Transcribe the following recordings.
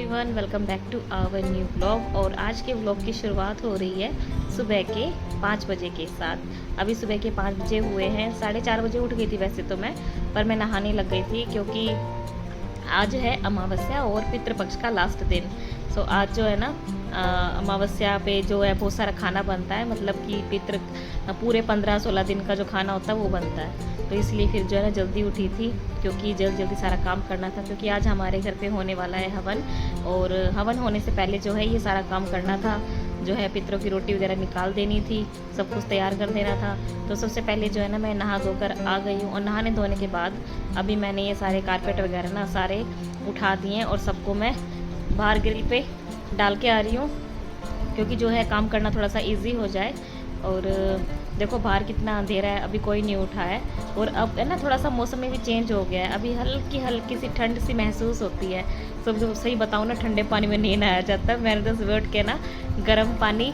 Everyone, welcome back to our new blog. और आज के ब्लॉग की शुरुआत हो रही है सुबह के 5 बजे के साथ। अभी सुबह के 5 बजे हुए हैं। 4:30 बजे उठ गई थी वैसे तो मैं, पर मैं नहाने लग गई थी क्योंकि आज है अमावस्या और पितृपक्ष का लास्ट दिन। सो आज जो है ना अमावस्या पे जो है बहुत सारा खाना बनता है, मतलब कि पितृ पूरे 15-16 दिन का जो खाना होता है वो बनता है। तो इसलिए फिर जो है ना जल्दी उठी थी क्योंकि जल्दी सारा काम करना था, क्योंकि आज हमारे घर पे होने वाला है हवन। और हवन होने से पहले जो है ये सारा काम करना था, जो है पितरों की रोटी वगैरह निकाल देनी थी, सब कुछ तैयार कर देना था। तो सबसे पहले जो है ना मैं नहा धोकर आ गई हूँ, और नहाने धोने के बाद अभी मैंने ये सारे कारपेट वगैरह ना सारे उठा दिए और सबको मैं बाहर ग्रिल पे डाल के आ रही हूँ, क्योंकि जो है काम करना थोड़ा सा इजी हो जाए। और देखो बाहर कितना अंधेरा है, अभी कोई नहीं उठा है। और अब है ना थोड़ा सा मौसम में भी चेंज हो गया है, अभी हल्की हल्की सी ठंड सी महसूस होती है। सब जो सही बताऊँ ना, ठंडे पानी में नहीं नहाया जाता। मैंने तो सुबह उठ के ना गर्म पानी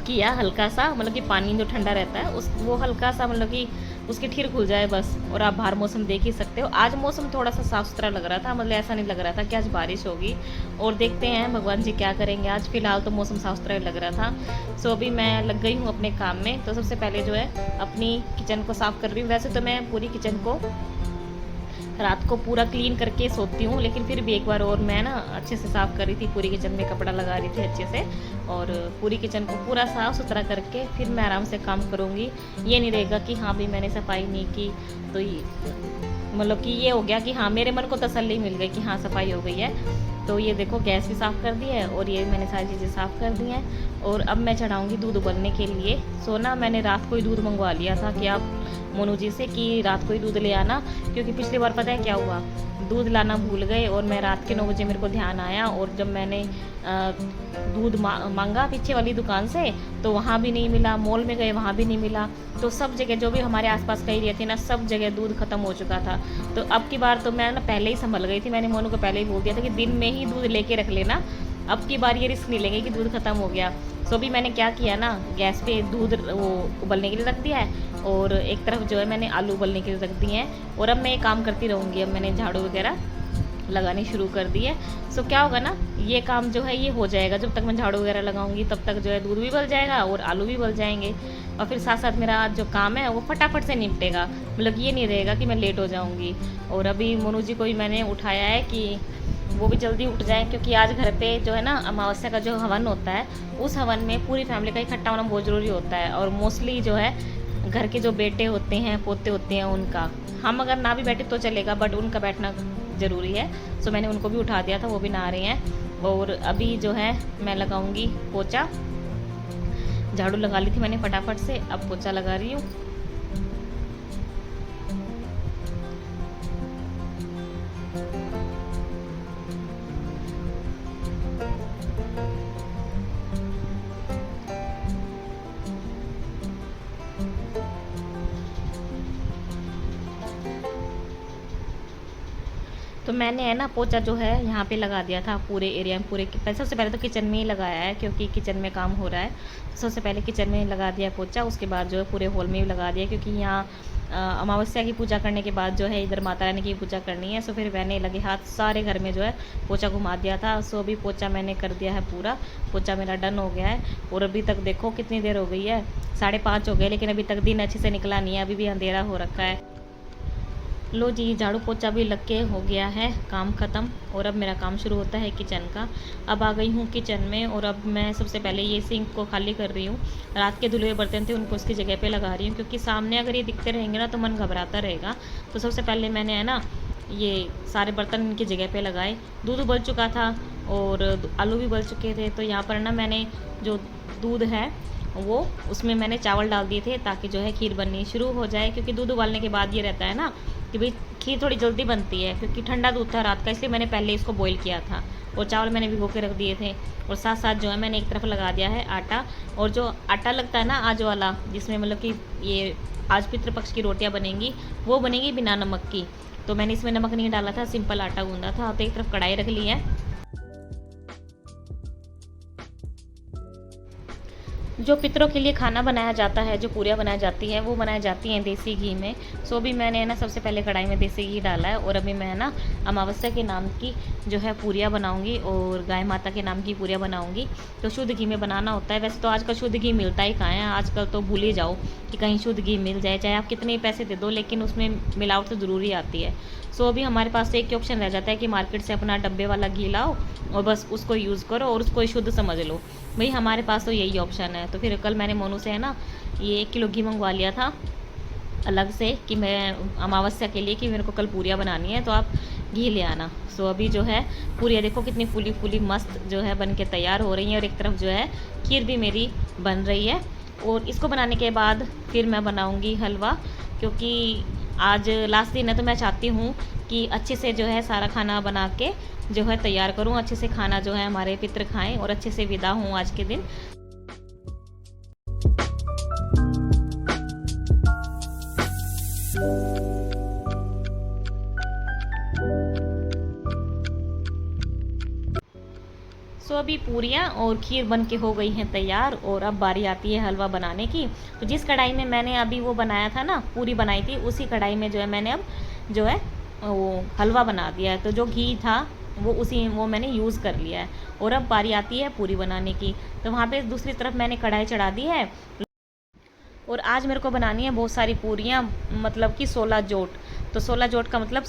किया हल्का सा, मतलब कि पानी जो ठंडा रहता है उस वो हल्का सा, मतलब कि उसकी ठिर खुल जाए बस। और आप बाहर मौसम देख ही सकते हो, आज मौसम थोड़ा सा साफ सुथरा लग रहा था, मतलब ऐसा नहीं लग रहा था कि आज बारिश होगी। और देखते हैं भगवान जी क्या करेंगे। आज फिलहाल तो मौसम साफ सुथरा लग रहा था। सो अभी मैं लग गई हूँ अपने काम में। तो सबसे पहले जो है अपनी किचन को साफ़ कर रही हूँ। वैसे तो मैं पूरी किचन को रात को पूरा क्लीन करके सोती हूँ, लेकिन फिर भी एक बार और मैं ना अच्छे से साफ़ कर रही थी, पूरी किचन में कपड़ा लगा रही थी अच्छे से। और पूरी किचन को पूरा साफ़ सुथरा करके फिर मैं आराम से काम करूँगी। ये नहीं रहेगा कि हाँ भी मैंने सफाई नहीं की, तो मतलब कि ये हो गया कि हाँ मेरे मन को तसल्ली मिल गई कि हाँ सफाई हो गई है। तो ये देखो गैस भी साफ़ कर दी है और ये मैंने सारी चीज़ें साफ़ कर दी हैं। और अब मैं चढ़ाऊँगी दूध उबलने के लिए। सो ना मैंने रात को ही दूध मंगवा लिया था कि आप मोनू जी से कि रात को ही दूध ले आना, क्योंकि पिछली बार पता है क्या हुआ, दूध लाना भूल गए और मैं रात के 9 बजे मेरे को ध्यान आया। और जब मैंने दूध मांगा पीछे वाली दुकान से तो वहाँ भी नहीं मिला, मॉल में गए वहाँ भी नहीं मिला। तो सब जगह जो भी हमारे आसपास का एरिया थी ना, सब जगह दूध खत्म हो चुका था। तो अब की बार तो मैं ना पहले ही संभल गई थी। मैंने मोनू को पहले ही बोल दिया था कि दिन में ही दूध लेके रख लेना, अब की बार ये रिस्क नहीं लेंगे कि दूध खत्म हो गया। सो भी मैंने क्या किया ना, गैस पे दूध वो उबलने के लिए रख दिया है, और एक तरफ जो है मैंने आलू उबलने के लिए रख दिए हैं। और अब मैं ये काम करती रहूँगी। अब मैंने झाड़ू वगैरह लगानी शुरू कर दी है। सो क्या होगा ना, ये काम जो है ये हो जाएगा, जब तक मैं झाड़ू वगैरह लगाऊंगी तब तक जो है दूध भी उबल जाएगा और आलू भी उबल जाएंगे। और फिर साथ साथ मेरा जो काम है वो फटाफट से निपटेगा, मतलब ये नहीं रहेगा कि मैं लेट हो जाऊँगी। और अभी मोनू जी को भी मैंने उठाया है कि वो भी जल्दी उठ जाएं, क्योंकि आज घर पे जो है ना अमावस्या का जो हवन होता है, उस हवन में पूरी फैमिली का इकट्ठा होना बहुत ज़रूरी होता है। और मोस्टली जो है घर के जो बेटे होते हैं, पोते होते हैं, उनका, हम अगर ना भी बैठे तो चलेगा, बट उनका बैठना ज़रूरी है। सो मैंने उनको भी उठा दिया था, वो भी नहा रहे हैं। और अभी जो है मैं लगाऊंगी पोछा। झाड़ू लगा ली थी मैंने फटाफट से, अब पोछा लगा रही हूँ। तो मैंने है ना पोछा जो है यहाँ पे लगा दिया था पूरे एरिया में, पूरे सबसे पहले तो किचन में ही लगाया है क्योंकि किचन में काम हो रहा है। सबसे पहले किचन में लगा दिया पोछा, उसके बाद जो है पूरे हॉल में भी लगा दिया, क्योंकि यहाँ अमावस्या की पूजा करने के बाद जो है इधर माता रानी की पूजा करनी है। सो फिर मैंने लगे हाथ सारे घर में जो है पोछा घुमा दिया था। सो अभी पोछा मैंने कर दिया है पूरा, पोछा मेरा डन हो गया है। और अभी तक देखो कितनी देर हो गई है, 5:30 हो गए, लेकिन अभी तक दिन अच्छे से निकला नहीं है, अभी भी अंधेरा हो रखा है। लो जी, झाड़ू पोछा भी लग के हो गया है, काम ख़त्म। और अब मेरा काम शुरू होता है किचन का। अब आ गई हूँ किचन में, और अब मैं सबसे पहले ये सिंक को खाली कर रही हूँ। रात के धुले हुए बर्तन थे उनको उसकी जगह पे लगा रही हूँ, क्योंकि सामने अगर ये दिखते रहेंगे ना तो मन घबराता रहेगा। तो सबसे पहले मैंने है ना ये सारे बर्तन इनकी जगह पे लगाए। दूध उबल चुका था और आलू भी उबल चुके थे। तो यहाँ पर ना मैंने जो दूध है वो उसमें मैंने चावल डाल दिए थे, ताकि जो है खीर बननी शुरू हो जाए। क्योंकि दूध उबालने के बाद ये रहता है ना कि भाई खीर थोड़ी जल्दी बनती है, क्योंकि ठंडा दूध था रात का, इसलिए मैंने पहले इसको बॉईल किया था। और चावल मैंने भिगो के रख दिए थे। और साथ साथ जो है मैंने एक तरफ लगा दिया है आटा। और जो आटा लगता है ना आज वाला, जिसमें मतलब कि ये आज पितृपक्ष की रोटियां बनेंगी, वो बनेगी बिना नमक की। तो मैंने इसमें नमक नहीं डाला था, सिंपल आटा गूंदा था। तो एक तरफ कढ़ाई रख ली है। जो पितरों के लिए खाना बनाया जाता है, जो पूरियाँ बनाई जाती है, वो बनाई जाती हैं देसी घी में। सो अभी मैंने ना सबसे पहले कढ़ाई में देसी घी डाला है और अभी मैं ना अमावस्या के नाम की जो है पूरियाँ बनाऊंगी और गाय माता के नाम की पूरियाँ बनाऊंगी। तो शुद्ध घी में बनाना होता है। वैसे तो आजकल शुद्ध घी मिलता ही कहाँ है, आजकल तो भूल ही जाओ कि कहीं शुद्ध घी मिल जाए, चाहे आप कितने ही पैसे दे दो, लेकिन उसमें मिलावट तो ज़रूरी आती है। सो अभी हमारे पास तो एक ही ऑप्शन रह जाता है कि मार्केट से अपना डब्बे वाला घी लाओ और बस उसको यूज़ करो और उसको शुद्ध समझ लो। भाई हमारे पास तो यही ऑप्शन है। तो फिर कल मैंने मोनू से है ना ये 1 किलो घी मंगवा लिया था अलग से कि मैं अमावस्या के लिए कि मेरे को कल पूरियाँ बनानी है, तो आप घी ले आना। सो अभी जो है पूरियाँ देखो कितनी फूली फूली मस्त जो है बन के तैयार हो रही हैं और एक तरफ जो है खीर भी मेरी बन रही है। और इसको बनाने के बाद फिर मैं बनाऊँगी हलवा, क्योंकि आज लास्ट दिन है तो मैं चाहती हूँ कि अच्छे से जो है सारा खाना बना के जो है तैयार करूँ, अच्छे से खाना जो है हमारे पितृ खाएं और अच्छे से विदा हूँ आज के दिन। सो अभी पूरियाँ और खीर बन के हो गई हैं तैयार और अब बारी आती है हलवा बनाने की। तो जिस कढ़ाई में मैंने अभी वो बनाया था ना, पूरी बनाई थी, उसी कढ़ाई में जो है मैंने अब जो है वो हलवा बना दिया है। तो जो घी था वो मैंने यूज़ कर लिया है और अब बारी आती है पूरी बनाने की। तो वहाँ पे दूसरी तरफ मैंने कढ़ाई चढ़ा दी है और आज मेरे को बनानी है बहुत सारी पूरियाँ, मतलब कि 16 जोट। तो 16 जोट का मतलब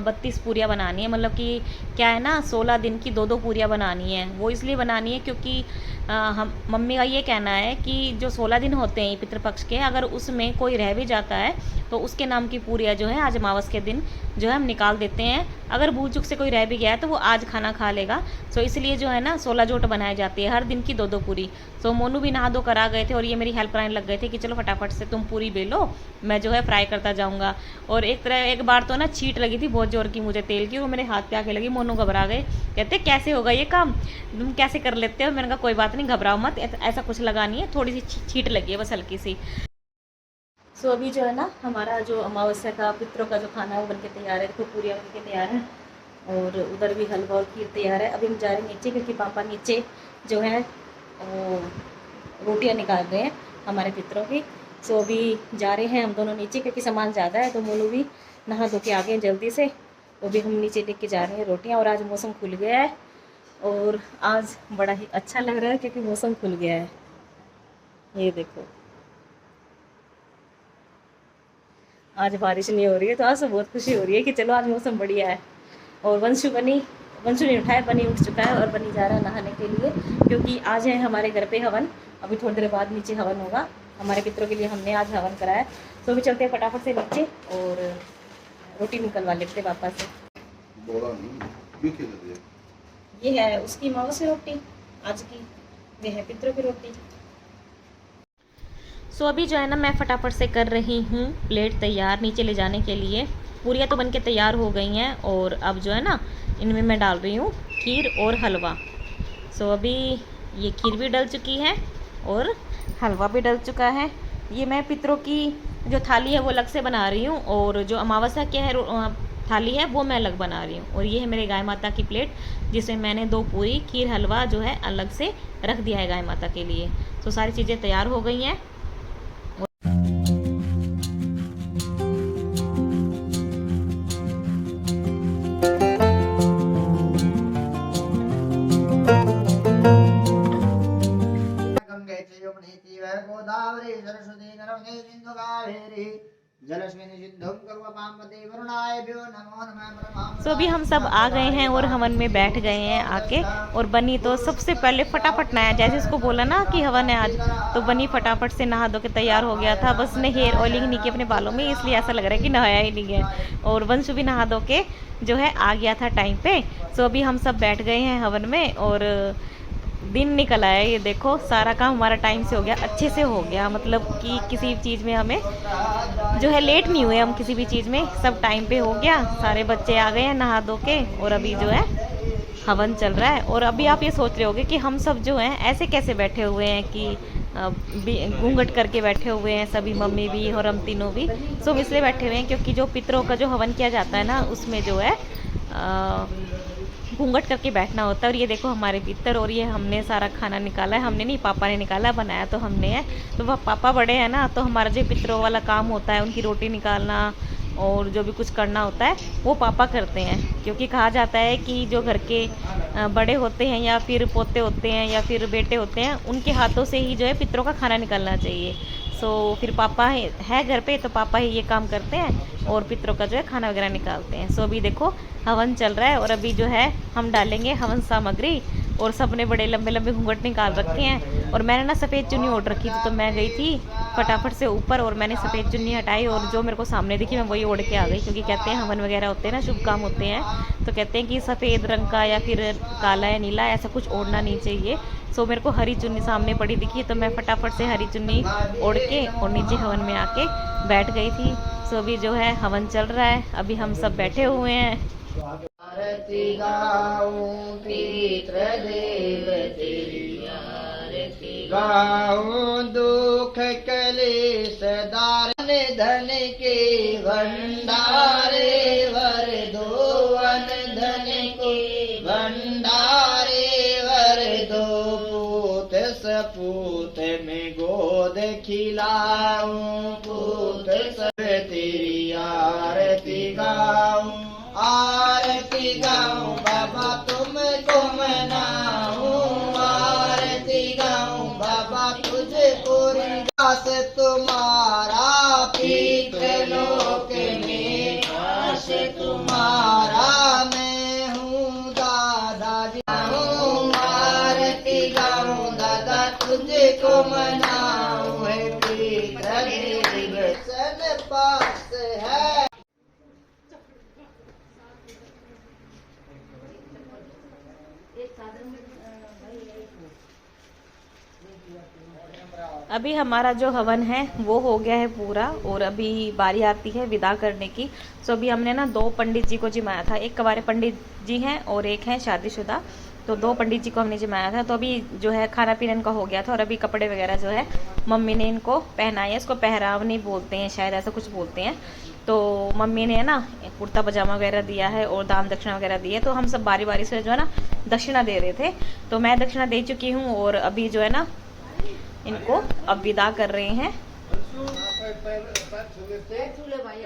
32 पूरियाँ बनानी है। मतलब कि क्या है ना, 16 दिन की 2-2 पूरियाँ बनानी है। वो इसलिए बनानी है क्योंकि हम मम्मी का ये कहना है कि जो 16 दिन होते हैं पितृपक्ष के, अगर उसमें कोई रह भी जाता है तो उसके नाम की पूरियाँ जो है आज अमावस के दिन जो है हम निकाल देते हैं। अगर भूल चूक से कोई रह भी गया है तो वो आज खाना खा लेगा। सो इसलिए जो है ना 16 जोट बनाई जाती है, हर दिन की 2-2 पूरी। सो मोनू भी नहा धो कर आ गए थे और ये मेरी हेल्प कराने लग गए थे कि चलो फटाफट से तुम पूरी बेलो, मैं जो है फ्राई करता जाऊँगा। और एक बार तो ना छींट लगी थी बहुत जोर की मुझे तेल की, वो मेरे हाथ पे आके लगी। मोनू घबरा गए, कहते कैसे होगा ये काम, तुम कैसे कर लेते हो। मैंने कहा कोई बात नहीं, घबराओ मत, ऐसा कुछ लगा नहीं है, थोड़ी सी छींट लगी है बस हल्की सी। सो अभी जो है ना हमारा जो अमावस्या का पितरों का जो खाना है वो बनके तैयार है। देखो पूरियाँ बनके तैयार है और उधर भी हलवा और खीर तैयार है। अभी हम जा रहे हैं नीचे क्योंकि पापा नीचे जो है रोटियाँ निकाल रहे हैं हमारे पितरों की। सो अभी जा रहे हैं हम दोनों नीचे क्योंकि सामान ज़्यादा है। तो मोनू भी नहा धो के आ गए जल्दी से, तो भी हम नीचे लेके जा रहे हैं रोटियाँ। और आज मौसम खुल गया है और आज बड़ा ही अच्छा लग रहा है क्योंकि मौसम खुल गया है। ये देखो आज बारिश नहीं हो रही है, तो आज तो बहुत खुशी हो रही है कि चलो आज मौसम बढ़िया है। और वंशु नहीं उठाया, बनी उठ चुका है और बनी जा रहा है नहाने के लिए क्योंकि आज है हमारे घर पे हवन। अभी थोड़ी देर बाद नीचे हवन होगा हमारे पितरों के लिए, हमने आज हवन कराया। तो अभी चलते हैं फटाफट से नीचे और रोटी निकलवा लेते पापा से। ये है उसकी माँ से रोटी आज की, ये है पितरों की रोटी। सो अभी जो है ना मैं फटाफट से कर रही हूँ प्लेट तैयार नीचे ले जाने के लिए। पूरियाँ तो बनके तैयार हो गई हैं और अब जो है ना इनमें मैं डाल रही हूँ खीर और हलवा। सो अभी ये खीर भी डल चुकी है और हलवा भी डल चुका है। ये मैं पितरों की जो थाली है वो अलग से बना रही हूँ और जो अमावस्या की है थाली है वो मैं अलग बना रही हूँ। और ये है मेरे गाय माता की प्लेट जिसमें मैंने 2 पूरी खीर हलवा जो है अलग से रख दिया है गाय माता के लिए। तो सारी चीज़ें तैयार हो गई हैं। गोदावरी सरस्वती नर्मदे सिंधु कावेरी जलस्मिन् सिंधुं कर्वपाम्पते वरुणायभ्यो नमो नमः। सो अभी हम सब आ गए हैं और हवन में बैठ गए हैं आके। और बनी तो सबसे पहले फटाफट नहाया, जैसे उसको बोला ना कि हवन है आज, तो बनी फटाफट से नहा धो के तैयार हो गया था। बस ने हेयर ऑयलिंग नहीं की अपने बालों में, इसलिए ऐसा लग रहा है कि नहाया ही नहीं है। और वंशु भी नहा धो के जो है आ गया था टाइम पे। सो अभी हम सब बैठ गए हैं हवन में और दिन निकल आया। ये देखो सारा काम हमारा टाइम से हो गया, अच्छे से हो गया। मतलब कि किसी चीज़ में हमें जो है लेट नहीं हुए हम, किसी भी चीज़ में सब टाइम पे हो गया। सारे बच्चे आ गए हैं नहा धो के और अभी जो है हवन चल रहा है। और अभी आप ये सोच रहे होगे कि हम सब जो हैं ऐसे कैसे बैठे हुए हैं कि घूंघट करके बैठे हुए हैं सभी, मम्मी भी और हम तीनों भी। सब इसलिए बैठे हुए हैं क्योंकि जो पितरों का जो हवन किया जाता है ना उसमें जो है घूंघट करके बैठना होता है। और ये देखो हमारे पितर, और ये हमने सारा खाना निकाला है, हमने नहीं पापा ने निकाला, बनाया तो हमने है। तो वह पापा बड़े हैं ना, तो हमारा जो पितरों वाला काम होता है, उनकी रोटी निकालना और जो भी कुछ करना होता है वो पापा करते हैं। क्योंकि कहा जाता है कि जो घर के बड़े होते हैं या फिर पोते होते हैं या फिर बेटे होते हैं, उनके हाथों से ही जो है पितरों का खाना निकलना चाहिए। सो फिर पापा है घर पे, तो पापा ही ये काम करते हैं और पितरों का जो है खाना वगैरह निकालते हैं। सो अभी देखो हवन चल रहा है और अभी जो है हम डालेंगे हवन सामग्री। और सब ने बड़े लंबे लंबे घूंघट निकाल रखे हैं। और मैंने ना सफ़ेद चुन्नी ओढ़ रखी थी, तो मैं गई थी फटाफट से ऊपर और मैंने सफ़ेद चुन्नी हटाई और जो मेरे को सामने दिखी मैं वही ओढ़ के आ गई। क्योंकि कहते हैं हवन वगैरह होते हैं ना, शुभ काम होते हैं, तो कहते हैं कि सफ़ेद रंग का या फिर काला या नीला ऐसा कुछ ओढ़ना नहीं चाहिए। सो मेरे को हरी चुन्नी सामने पड़ी दिखी, तो मैं फटाफट से हरी चुन्नी ओढ़ के और नीचे हवन में आके बैठ गई थी। सो अभी जो है हवन चल रहा है, अभी हम सब बैठे हुए हैं। आरती गाऊं पितृदेव तेरी आरती गाऊं, दुख कलेश दारन धन के भंडारे वर दो, अन धन के भंडारे वर दो, पूत सपूत में गोद खिलाऊं, पूत सब तेरी आरती गाऊं, आरती गाऊं बाबा तुमको मनाऊं, आरती गाऊं बाबा तुझको दास तुम्हारा, पितृलोक में दास तुम्हारा, मैं हूँ दादाजी हूँ, आरती गाऊं दादा तुझको मनाऊं, है पितृदेव सन पास है। अभी हमारा जो हवन है वो हो गया है पूरा और अभी बारी आती है विदा करने की। सो अभी हमने ना 2 पंडित जी को जिमाया था, एक कुंवारे पंडित जी हैं और एक है शादीशुदा, तो 2 पंडित जी को हमने जिमाया था। तो अभी जो है खाना पीना इनका हो गया था और अभी कपड़े वगैरह जो है मम्मी ने इनको पहनाए। इसको पहराव नहीं बोलते हैं शायद, ऐसा कुछ बोलते हैं। तो मम्मी ने ना कुर्ता पजामा वगैरह दिया है और दान दक्षिणा वगैरह दी है। तो हम सब बारी बारी से जो है ना दक्षिणा दे रहे थे, तो मैं दक्षिणा दे चुकी हूँ और अभी जो है ना इनको अब विदा कर रहे हैं।